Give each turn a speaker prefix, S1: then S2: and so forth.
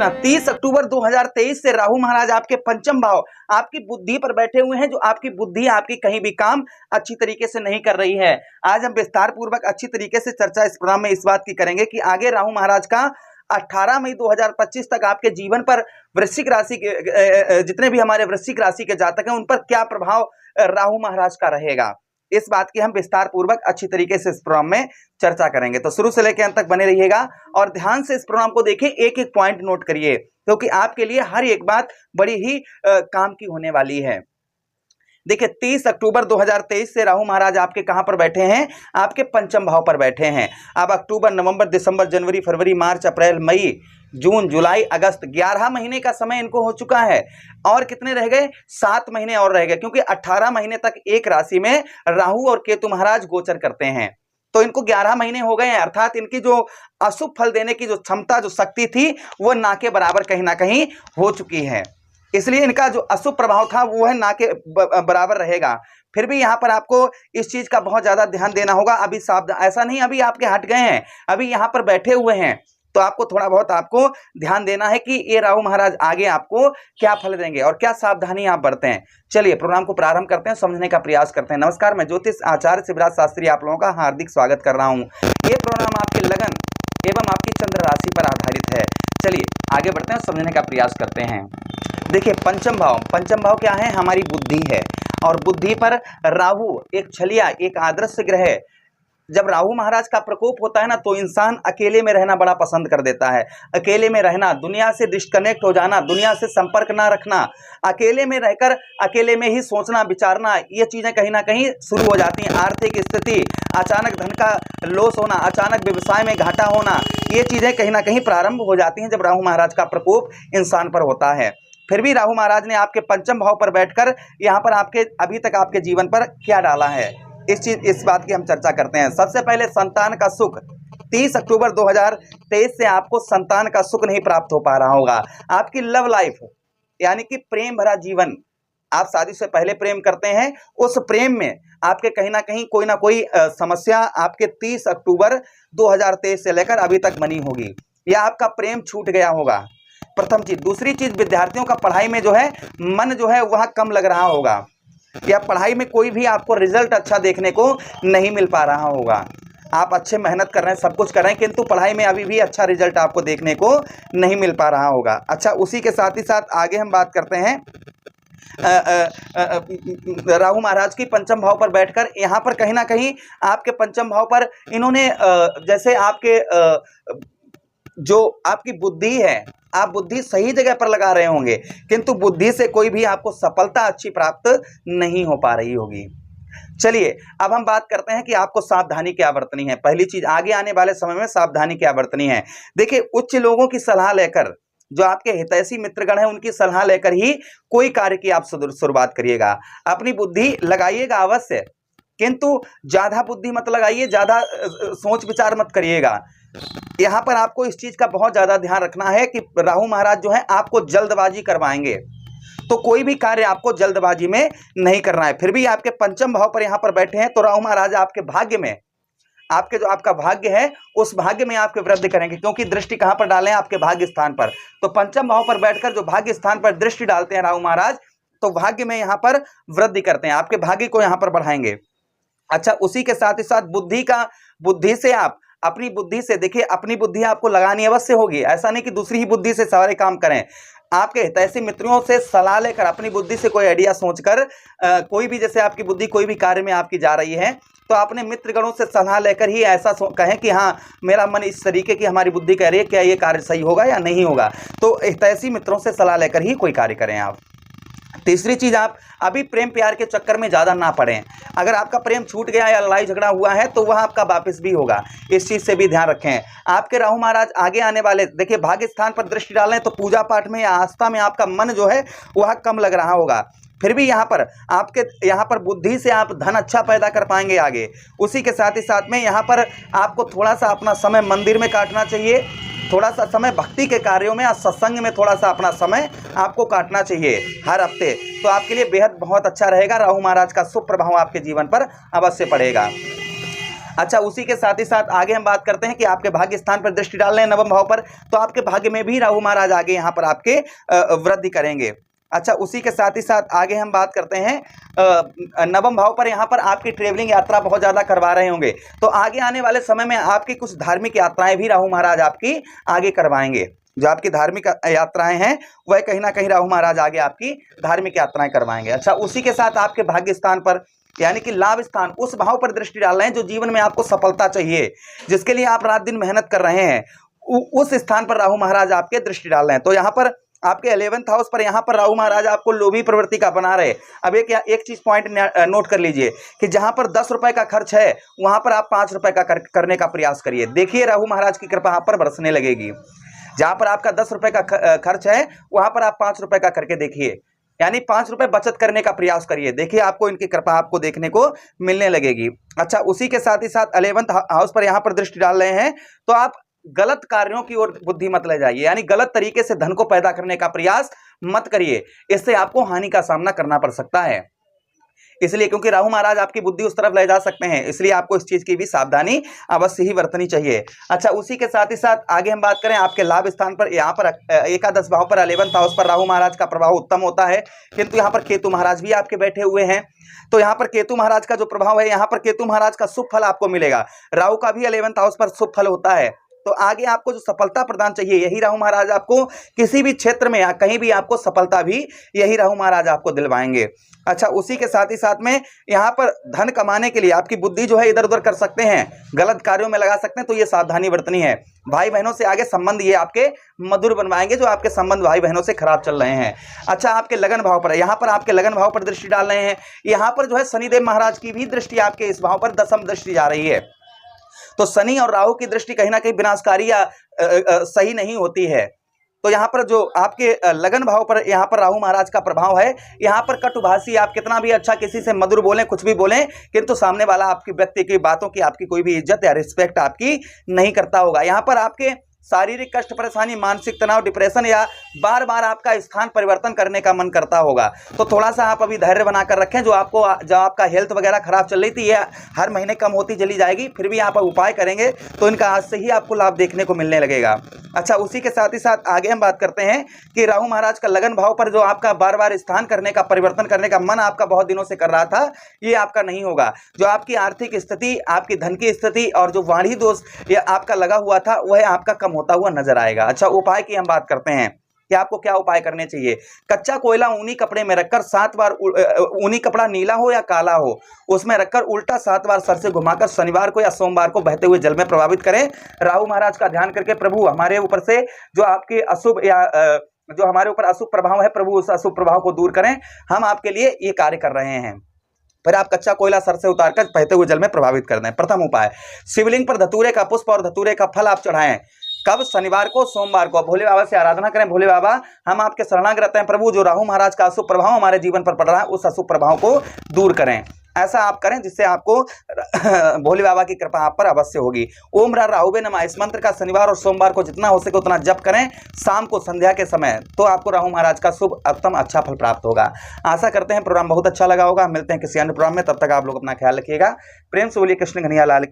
S1: हाँ, 30 अक्टूबर 2023 से राहु महाराज आपके पंचम भाव आपकी बुद्धि पर बैठे हुए हैं, जो आपकी बुद्धि आपकी कहीं भी काम अच्छी तरीके से नहीं कर रही है। आज हम विस्तार पूर्वक अच्छी तरीके से चर्चा इस प्रोग्राम में इस बात की करेंगे कि आगे राहु महाराज का 18 मई 2025 तक आपके जीवन पर वृश्चिक राशि के जितने भी हमारे वृश्चिक राशि के जातक हैं उन पर क्या प्रभाव राहु महाराज का रहेगा, इस बात की हम विस्तार पूर्वक अच्छी तरीके से इस प्रोग्राम में चर्चा करेंगे। तो शुरू से लेकर अंत तक बने रहिएगा और ध्यान से इस प्रोग्राम को देखिए, एक एक पॉइंट नोट करिए, क्योंकि आपके लिए हर एक बात बड़ी ही काम की होने वाली है। देखिए 30 अक्टूबर 2023 से राहु महाराज आपके कहां पर बैठे हैं, आपके पंचम भाव पर बैठे हैं। अब अक्टूबर, नवंबर, दिसंबर, जनवरी, फरवरी, मार्च, अप्रैल, मई, जून, जुलाई, अगस्त 11 महीने का समय इनको हो चुका है। और कितने रह गए? 7 महीने और रह गए, क्योंकि 18 महीने तक एक राशि में राहु और केतु महाराज गोचर करते हैं। तो इनको 11 महीने हो गए हैं, अर्थात इनकी जो अशुभ फल देने की जो क्षमता, जो शक्ति थी, वो ना के बराबर कहीं ना कहीं हो चुकी है। इसलिए इनका जो अशुभ प्रभाव था वो है ना के बराबर रहेगा। फिर भी यहाँ पर आपको इस चीज का बहुत ज्यादा ध्यान देना होगा। अभी सावधान, ऐसा नहीं अभी आपके हट गए हैं, अभी यहाँ पर बैठे हुए हैं, तो आपको थोड़ा बहुत आपको ध्यान देना है कि ये राहु महाराज आगे आपको क्या फल देंगे और क्या सावधानी आप बरतें। चलिए प्रोग्राम को प्रारंभ करते हैं, समझने का प्रयास करते हैं। नमस्कार, मैं ज्योतिष आचार्य शिवराज शास्त्री आप लोगों का हार्दिक स्वागत कर रहा हूँ। ये प्रोग्राम आपके लगन एवं आपकी चंद्र राशि पर आधारित है। चलिए आगे बढ़ते हैं, समझने का प्रयास करते हैं। देखिए पंचम भाव क्या है? हमारी बुद्धि है, और बुद्धि पर राहु एक छलिया, एक आदर्श ग्रह है। जब राहु महाराज का प्रकोप होता है ना, तो इंसान अकेले में रहना बड़ा पसंद कर देता है। अकेले में रहना, दुनिया से डिस्कनेक्ट हो जाना, दुनिया से संपर्क ना रखना, अकेले में रहकर अकेले में ही सोचना विचारना, ये चीजें कहीं ना कहीं शुरू हो जाती हैं। आर्थिक स्थिति, अचानक धन का लॉस होना, अचानक व्यवसाय में घाटा होना, ये चीजें कहीं ना कहीं प्रारंभ हो जाती हैं जब राहु महाराज का प्रकोप इंसान पर होता है। फिर भी राहु महाराज ने आपके पंचम भाव पर बैठकर यहाँ पर आपके अभी तक आपके जीवन पर क्या डाला है, इस बात की हम चर्चा करते हैं। सबसे पहले संतान का सुख। 30 अक्टूबर 2023 से आपको संतान का सुख नहीं प्राप्त हो पा रहा होगा। आपकी लव लाइफ, यानी कि प्रेम भरा जीवन, आप शादी से पहले प्रेम करते हैं, उस प्रेम में आपके कहीं ना कोई समस्या आपके 30 अक्टूबर 2023 से लेकर अभी तक बनी होगी, या आपका प्रेम छूट गया होगा। प्रथम चीज। दूसरी चीज, विद्यार्थियों का पढ़ाई में जो है मन जो है वह कम लग रहा होगा, या पढ़ाई में कोई भी आपको रिजल्ट अच्छा देखने को नहीं मिल पा रहा होगा। आप अच्छे मेहनत कर रहे हैं, सब कुछ कर रहे हैं, किंतु पढ़ाई में अभी भी अच्छा रिजल्ट आपको देखने को नहीं मिल पा रहा होगा। अच्छा, उसी के साथ ही साथ आगे हम बात करते हैं राहु महाराज की पंचम भाव पर बैठकर। यहाँ पर कहीं ना कहीं आपके पंचम भाव पर इन्होंने जैसे आपके जो आपकी बुद्धि है, आप बुद्धि सही जगह पर लगा रहे होंगे, किंतु बुद्धि से कोई भी आपको सफलता अच्छी प्राप्त नहीं हो पा रही होगी। चलिए अब हम बात करते हैं कि आपको सावधानी क्या बरतनी है। पहली चीज, आगे आने वाले समय में सावधानी क्या बरतनी है। देखिए उच्च लोगों की सलाह लेकर, जो आपके हितैषी मित्रगण हैं उनकी सलाह लेकर ही कोई कार्य की आप शुरुआत करिएगा। अपनी बुद्धि लगाइएगा अवश्य, किंतु ज्यादा बुद्धि मत लगाइए, ज्यादा सोच विचार मत करिएगा। यहाँ पर आपको इस चीज का बहुत ज्यादा ध्यान रखना है कि राहु महाराज जो है आपको जल्दबाजी करवाएंगे, तो कोई भी कार्य आपको जल्दबाजी में नहीं करना है। फिर भी आपके पंचम भाव पर यहाँ पर बैठे हैं, तो राहु महाराज आपके भाग्य में, आपके जो आपका भाग्य है उस भाग्य में आपके वृद्धि करेंगे, क्योंकि दृष्टि कहां पर डालें? आपके भाग्य स्थान पर। तो पंचम भाव पर बैठकर जो भाग्य स्थान पर दृष्टि डालते हैं राहु महाराज, तो भाग्य में यहाँ पर वृद्धि करते हैं, आपके भाग्य को यहाँ पर बढ़ाएंगे। अच्छा, उसी के साथ ही साथ बुद्धि से आप अपनी बुद्धि से, देखिए अपनी बुद्धि आपको लगानी अवश्य होगी, ऐसा नहीं कि दूसरी ही बुद्धि से सारे काम करें। आपके हितैषी मित्रों से सलाह लेकर, अपनी बुद्धि से कोई आइडिया सोचकर, कोई भी जैसे आपकी बुद्धि कोई भी कार्य में आपकी जा रही है, तो अपने मित्रगणों से सलाह लेकर ही ऐसा कहें कि हाँ मेरा मन इस तरीके की हमारी बुद्धि कह रही है, क्या ये कार्य सही होगा या नहीं होगा। तो हितैषी मित्रों से सलाह लेकर ही कोई कार्य करें आप। तीसरी चीज, आप अभी प्रेम प्यार के चक्कर में ज्यादा ना पड़ें। अगर आपका प्रेम छूट गया या लड़ाई झगड़ा हुआ है तो वह आपका वापस भी होगा, इस चीज से भी ध्यान रखें। आपके राहु महाराज आगे आने वाले, देखिए भाग्य स्थान पर दृष्टि डालें, तो पूजा पाठ में या आस्था में आपका मन जो है वह कम लग रहा होगा। फिर भी यहाँ पर आपके यहाँ पर बुद्धि से आप धन अच्छा पैदा कर पाएंगे आगे। उसी के साथ ही साथ में यहाँ पर आपको थोड़ा सा अपना समय मंदिर में काटना चाहिए, थोड़ा सा समय भक्ति के कार्यों में या सत्संग में थोड़ा सा अपना समय आपको काटना चाहिए हर हफ्ते, तो आपके लिए बेहद बहुत अच्छा रहेगा। राहु महाराज का शुभ प्रभाव आपके जीवन पर अवश्य पड़ेगा। अच्छा, उसी के साथ ही साथ आगे हम बात करते हैं कि आपके भाग्य स्थान पर दृष्टि डाल रहे हैं नवम भाव पर, तो आपके भाग्य में भी राहु महाराज आगे यहाँ पर आपके वृद्धि करेंगे। अच्छा, उसी के साथ ही साथ आगे हम बात करते हैं नवम भाव पर यहाँ पर आपकी ट्रेवलिंग यात्रा बहुत ज़्यादा करवा रहे होंगे, तो आगे आने वाले समय में आपकी कुछ धार्मिक यात्राएं भी राहु महाराज आपकी आगे करवाएंगे। जो आपकी धार्मिक यात्राएं हैं वह कहीं ना कहीं राहु महाराज आगे आपकी धार्मिक यात्राएं करवाएंगे। अच्छा, उसी के साथ आपके भाग्य स्थान पर यानी कि लाभ स्थान, उस भाव पर दृष्टि डाल रहे हैं जो जीवन में आपको सफलता चाहिए, जिसके लिए आप रात दिन मेहनत कर रहे हैं, उस स्थान पर राहु महाराज आपके दृष्टि डाल रहे हैं। तो यहाँ पर आपके 11th हाउस पर यहाँ पर राहु महाराज आपको लोभी प्रवृत्ति का बना रहे। अब एक चीज पॉइंट नोट कर लीजिए कि जहां पर 10 रुपए का खर्च है वहां पर आप 5 रुपए का करने का प्रयास करिए। देखिए राहु महाराज की कृपा आप पर बरसने लगेगी। जहां पर आपका 10 रुपए का खर्च है वहां पर आप 5 रुपए का करके देखिए, यानी 5 रुपए बचत करने का प्रयास करिए। देखिए आपको इनकी कृपा आपको देखने को मिलने लगेगी। अच्छा, उसी के साथ ही साथ 11th हाउस पर यहाँ पर दृष्टि डाल रहे हैं तो आप गलत कार्यों की ओर बुद्धि मत ले जाइए, यानी गलत तरीके से धन को पैदा करने का प्रयास मत करिए, इससे आपको हानि का सामना करना पड़ सकता है। इसलिए क्योंकि राहु महाराज आपकी बुद्धि उस तरफ ले जा सकते हैं, इसलिए आपको इस चीज की भी सावधानी अवश्य ही बरतनी चाहिए। अच्छा, उसी के साथ ही साथ आगे हम बात करें आपके लाभ स्थान पर, यहाँ पर एकादश भाव पर 11th हाउस पर राहु महाराज का प्रभाव उत्तम होता है, किंतु यहाँ पर केतु महाराज भी आपके बैठे हुए हैं। तो यहाँ पर केतु महाराज का जो प्रभाव है, यहाँ पर केतु महाराज का शुभ फल आपको मिलेगा। राहु का भी 11th हाउस पर शुभ फल होता है, तो आगे आपको जो सफलता प्रदान चाहिए यही राहु महाराज आपको किसी भी क्षेत्र में या कहीं भी आपको सफलता भी यही राहु महाराज आपको दिलवाएंगे। अच्छा, उसी के साथ ही साथ में यहाँ पर धन कमाने के लिए आपकी बुद्धि जो है इधर उधर कर सकते हैं, गलत कार्यों में लगा सकते हैं, तो ये सावधानी बरतनी है। भाई बहनों से आगे संबंध ये आपके मधुर बनवाएंगे, जो आपके संबंध भाई बहनों से खराब चल रहे हैं। अच्छा, आपके लगन भाव पर, यहाँ पर आपके लगन भाव पर दृष्टि डाल रहे हैं, यहाँ पर जो है शनिदेव महाराज की भी दृष्टि आपके इस भाव पर दशम दृष्टि जा रही है। तो शनि और राहु की दृष्टि कहीं ना कहीं विनाशकारी या सही नहीं होती है। तो यहाँ पर जो आपके लगन भाव पर यहाँ पर राहु महाराज का प्रभाव है, यहाँ पर कटुभाषी, आप कितना भी अच्छा किसी से मधुर बोलें, कुछ भी बोलें, किंतु सामने वाला आपकी व्यक्ति की बातों की आपकी कोई भी इज्जत या रिस्पेक्ट आपकी नहीं करता होगा। यहाँ पर आपके शारीरिक कष्ट, परेशानी, मानसिक तनाव, डिप्रेशन या बार बार आपका स्थान परिवर्तन करने का मन करता होगा, तो थोड़ा सा आप अभी धैर्य बनाकर रखें। जो आपका हेल्थ वगैरह खराब चल रही थी, ये हर महीने कम होती चली जाएगी, फिर भी आप उपाय करेंगे तो इनका आज से ही आपको लाभ देखने को मिलने लगेगा। अच्छा, उसी के साथ ही साथ आगे हम बात करते हैं कि राहु महाराज का लगन भाव पर जो आपका बार बार स्थान करने का, परिवर्तन करने का मन आपका बहुत दिनों से कर रहा था, ये आपका नहीं होगा। जो आपकी आर्थिक स्थिति, आपकी धन की स्थिति और जो वाणी दोष ये आपका लगा हुआ था, वह आपका कम होता हुआ नजर आएगा। अच्छा, उपाय की हम बात करते हैं कि आपको क्या उपाय करने चाहिए। कच्चा कोयला ऊनी कपड़े में रखकर 7 बार, ऊनी कपड़ा नीला हो या काला हो, उसमें रखकर उल्टा 7 बार सर से घुमाकर शनिवार को या सोमवार को बहते हुए जल में प्रभावित करें। राहु महाराज का ध्यान करके, प्रभु हमारे ऊपर से जो आपके अशुभ या जो हमारे ऊपर अशुभ प्रभाव है, प्रभु उस अशुभ प्रभाव को दूर करें, हम आपके लिए ये कार्य कर रहे हैं। फिर आप कच्चा कोयला सर से उतारकर बहते हुए जल में प्रभावित कर दें। प्रथम उपाय, शिवलिंग पर धतूरे का पुष्प और धतूरे का फल आप चढ़ाएं। कब? शनिवार को, सोमवार को। भोले बाबा से आराधना करें, भोले बाबा हम आपके शरणागत हैं, प्रभु जो राहु महाराज का अशुभ प्रभाव हमारे जीवन पर पड़ रहा है, उस अशुभ प्रभाव को दूर करें। ऐसा आप करें जिससे आपको भोले बाबा की कृपा आप पर अवश्य होगी। ओम राहुवे नमः, इस मंत्र का शनिवार और सोमवार को जितना हो सके उतना जप करें, शाम को संध्या के समय, तो आपको राहु महाराज का शुभ उत्तम अच्छा फल प्राप्त होगा। आशा करते हैं प्रोग्राम बहुत अच्छा लगा होगा। मिलते हैं किसी अन्य प्रोग्राम में, तब तक आप लोग अपना ख्याल रखिएगा। प्रेम से बोलिए कृष्ण कन्हैया लाल की।